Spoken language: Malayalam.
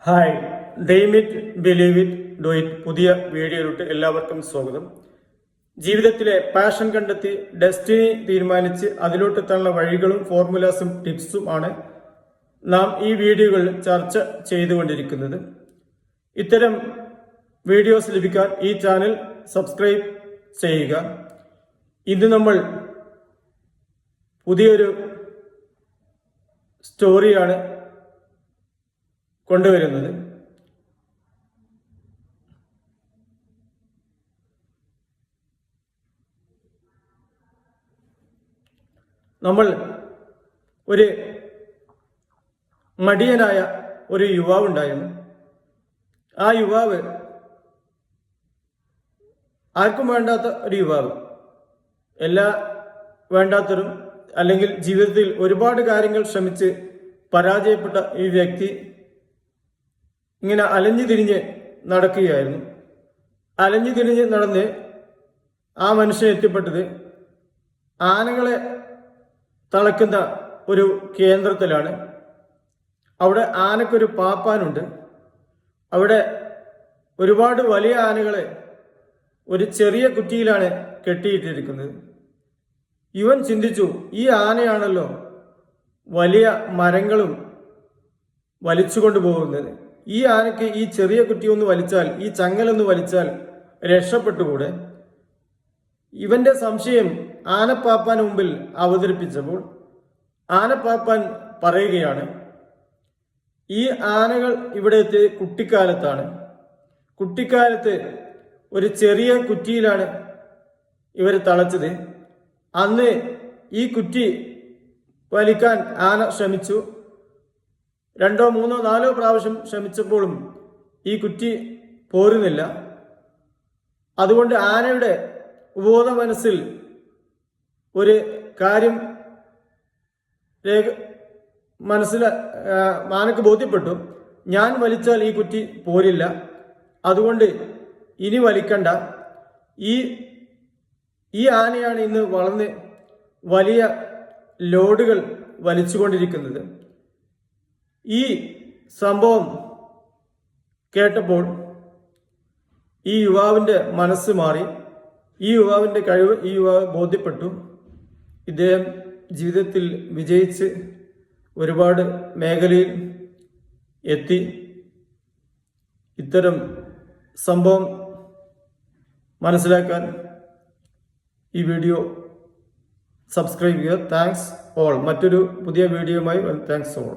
Hi, dream it believe it do it പുതിയ വീഡിയോയിലോട്ട് എല്ലാവർക്കും സ്വാഗതം. ജീവിതത്തിലെ പാഷൻ കണ്ടെത്തി ഡെസ്റ്റിനി തീരുമാനിച്ച് അതിലോട്ടെത്താനുള്ള വഴികളും ഫോർമുലാസും ടിപ്സും ആണ് നാം ഈ വീഡിയോകളിൽ ചർച്ച ചെയ്തുകൊണ്ടിരിക്കുന്നത്. ഇത്തരം വീഡിയോസ് ലഭിക്കാൻ ഈ ചാനൽ സബ്സ്ക്രൈബ് ചെയ്യുക. ഇന്ന് നമ്മൾ പുതിയൊരു സ്റ്റോറിയാണ് കൊണ്ടുവരുന്നത്. നമ്മൾ ഒരു മടിയനായ ഒരു യുവാവ് ഉണ്ടായിരുന്നു. ആ യുവാവ് ആർക്കും വേണ്ടാത്ത ഒരു യുവാവ്, എല്ലാ വേണ്ടാത്തവരും അല്ലെങ്കിൽ ജീവിതത്തിൽ ഒരുപാട് കാര്യങ്ങൾ ശ്രമിച്ച് പരാജയപ്പെട്ട ഈ വ്യക്തി ഇങ്ങനെ അലഞ്ഞു തിരിഞ്ഞ് നടക്കുകയായിരുന്നു. അലഞ്ഞു തിരിഞ്ഞ് നടന്ന് ആ മനുഷ്യൻ എത്തിപ്പെട്ടത് ആനകളെ തളയ്ക്കുന്ന ഒരു കേന്ദ്രത്തിലാണ്. അവിടെ ആനക്കൊരു പാപ്പാനുണ്ട്. അവിടെ ഒരുപാട് വലിയ ആനകളെ ഒരു ചെറിയ കുറ്റിയിലാണ് കെട്ടിയിട്ടിരിക്കുന്നത്. ഇവൻ ചിന്തിച്ചു, ഈ ആനയാണല്ലോ വലിയ മരങ്ങളും വലിച്ചുകൊണ്ട് പോകുന്നത്. ഈ ആനയ്ക്ക് ഈ ചെറിയ കുറ്റി ഒന്ന് വലിച്ചാൽ, ഈ ചങ്ങലൊന്ന് വലിച്ചാൽ രക്ഷപ്പെട്ടുകൂടെ? ഇവന്റെ സംശയം ആനപ്പാപ്പാന് മുമ്പിൽ അവതരിപ്പിച്ചപ്പോൾ ആനപ്പാപ്പാൻ പറയുകയാണ്, ഈ ആനകൾ ഇവിടെ എത്തി കുട്ടിക്കാലത്താണ്. കുട്ടിക്കാലത്ത് ഒരു ചെറിയ കുറ്റിയിലാണ് ഇവർ തളച്ചത്. അന്ന് ഈ കുറ്റി വലിക്കാൻ ആന ശ്രമിച്ചു. 2, 3, 4 പ്രാവശ്യം ശ്രമിച്ചപ്പോഴും ഈ കുറ്റി പോരുന്നില്ല. അതുകൊണ്ട് ആനയുടെ ഉപബോധ മനസ്സിൽ ഒരു കാര്യം ആനക്ക് ബോധ്യപ്പെട്ടു, ഞാൻ വലിച്ചാൽ ഈ കുറ്റി പോരില്ല, അതുകൊണ്ട് ഇനി വലിക്കണ്ട. ഈ ആനയാണ് ഇന്ന് വളർന്ന് വലിയ ലോഡുകൾ വലിച്ചുകൊണ്ടിരിക്കുന്നത്. ഈ സംഭവം കേട്ടപ്പോൾ ഈ യുവാവിൻ്റെ മനസ്സ് മാറി. ഈ യുവാവിൻ്റെ കഴിവ് ഈ യുവാവ് ബോധ്യപ്പെട്ടു. ഇദ്ദേഹം ജീവിതത്തിൽ വിജയിച്ച് ഒരുപാട് മേഖലയിൽ എത്തി. ഇത്തരം സംഭവം മനസ്സിലാക്കാൻ ഈ വീഡിയോ സബ്സ്ക്രൈബ് ചെയ്യുക. Thanks all. മറ്റൊരു പുതിയ വീഡിയോയുമായി താങ്ക്സ് ഓൾ.